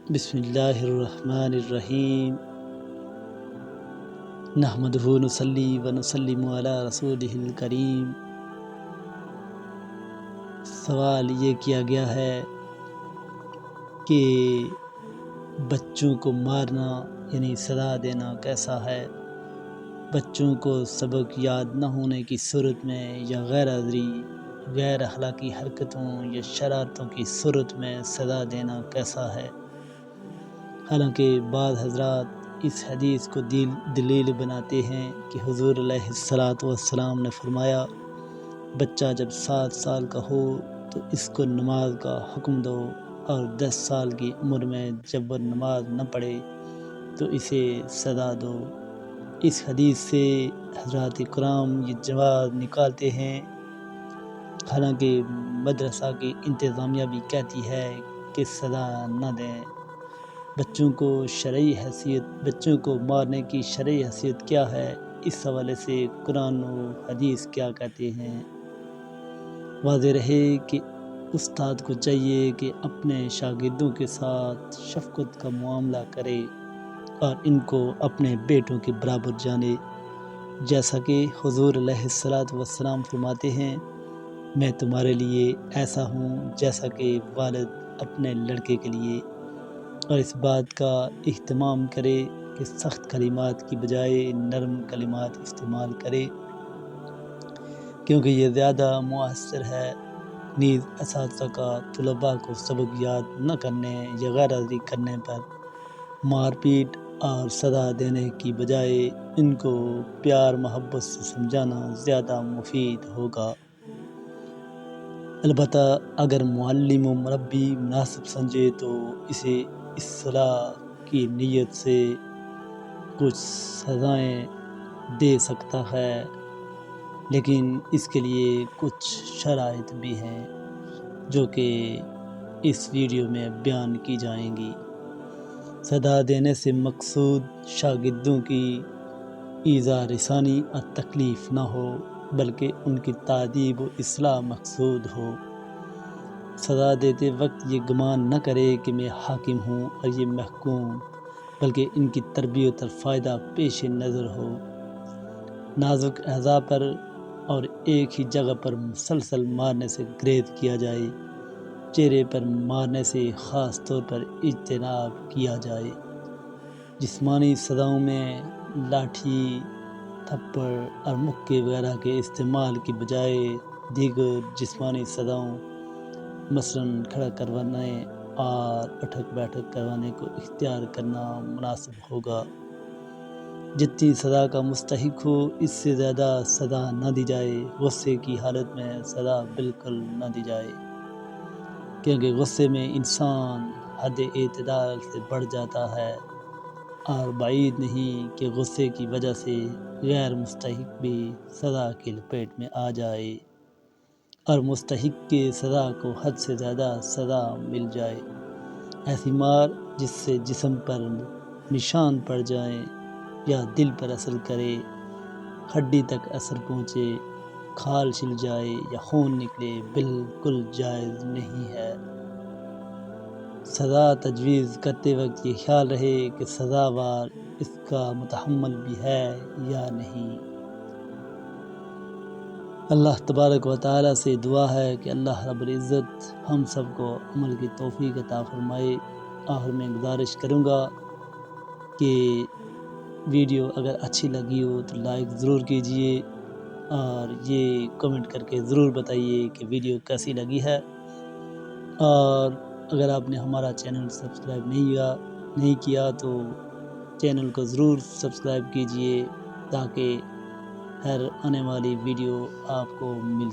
بسم اللہ الرحمن الرحیم نحمدہ نصلی و نسلم علی رسولہ الکریم۔ سوال یہ کیا گیا ہے کہ بچوں کو مارنا یعنی سزا دینا کیسا ہے؟ بچوں کو سبق یاد نہ ہونے کی صورت میں یا غیر حاضری، غیر اخلاقی حرکتوں یا شرارتوں کی صورت میں سزا دینا کیسا ہے؟ حالانکہ بعض حضرات اس حدیث کو دلیل بناتے ہیں کہ حضور علیہ السلام نے فرمایا، بچہ جب 7 سال کا ہو تو اس کو نماز کا حکم دو، اور 10 سال کی عمر میں جب وہ نماز نہ پڑھے تو اسے سزا دو۔ اس حدیث سے حضرات کرام یہ جواز نکالتے ہیں، حالانکہ مدرسہ کی انتظامیہ بھی کہتی ہے کہ سزا نہ دیں۔ بچوں کو مارنے کی شرعی حیثیت کیا ہے، اس حوالے سے قرآن و حدیث کیا کہتے ہیں؟ واضح رہے کہ استاد کو چاہیے کہ اپنے شاگردوں کے ساتھ شفقت کا معاملہ کرے اور ان کو اپنے بیٹوں کے برابر جانے، جیسا کہ حضور علیہ السلام فرماتے ہیں، میں تمہارے لیے ایسا ہوں جیسا کہ والد اپنے لڑکے کے لیے، اور اس بات کا اہتمام کرے کہ سخت کلمات کی بجائے نرم کلمات استعمال کرے، کیونکہ یہ زیادہ مؤثر ہے۔ نیز اساتذہ کا طلباء کو سبق یاد نہ کرنے یا غیر حاضری کرنے پر مار پیٹ اور سزا دینے کی بجائے ان کو پیار محبت سے سمجھانا زیادہ مفید ہوگا۔ البتہ اگر معلم و مربی مناسب سمجھے تو اسے اصلاح کی نیت سے کچھ سزائیں دے سکتا ہے، لیکن اس کے لیے کچھ شرائط بھی ہیں جو کہ اس ویڈیو میں بیان کی جائیں گی۔ سزا دینے سے مقصود شاگردوں کی ایذا رسانی اور تکلیف نہ ہو، بلکہ ان کی تادیب و اصلاح مقصود ہو۔ سزا دیتے وقت یہ گمان نہ کرے کہ میں حاکم ہوں اور یہ محکوم، بلکہ ان کی تربیت اور فائدہ پیش نظر ہو۔ نازک اعضاء پر اور ایک ہی جگہ پر مسلسل مارنے سے گریز کیا جائے، چہرے پر مارنے سے خاص طور پر اجتناب کیا جائے۔ جسمانی سزاؤں میں لاٹھی، تھپڑ اور مکے وغیرہ کے استعمال کی بجائے دیگر جسمانی سزاؤں مثلاً کھڑا کروانے اور اٹھک بیٹھک کروانے کو اختیار کرنا مناسب ہوگا۔ جتنی سزا کا مستحق ہو اس سے زیادہ سزا نہ دی جائے۔ غصے کی حالت میں سزا بالکل نہ دی جائے، کیونکہ غصے میں انسان حد اعتدال سے بڑھ جاتا ہے، اور بعید نہیں کہ غصے کی وجہ سے غیر مستحق بھی سزا کی لپیٹ میں آ جائے اور مستحق کے سزا کو حد سے زیادہ سزا مل جائے۔ ایسی مار جس سے جسم پر نشان پڑ جائیں یا دل پر اثر کرے، ہڈی تک اثر پہنچے، کھال چھل جائے یا خون نکلے، بالکل جائز نہیں ہے۔ سزا تجویز کرتے وقت یہ خیال رہے کہ سزاوار اس کا متحمل بھی ہے یا نہیں۔ اللہ تبارک و تعالیٰ سے دعا ہے کہ اللہ رب العزت ہم سب کو عمل کی توفیق عطا فرمائے۔ آخر میں گزارش کروں گا کہ ویڈیو اگر اچھی لگی ہو تو لائک ضرور کیجئے، اور یہ کمنٹ کر کے ضرور بتائیے کہ ویڈیو کیسی لگی ہے، اور اگر آپ نے ہمارا چینل سبسکرائب نہیں کیا تو چینل کو ضرور سبسکرائب کیجئے، تاکہ ہر آنے والی ویڈیو آپ کو مل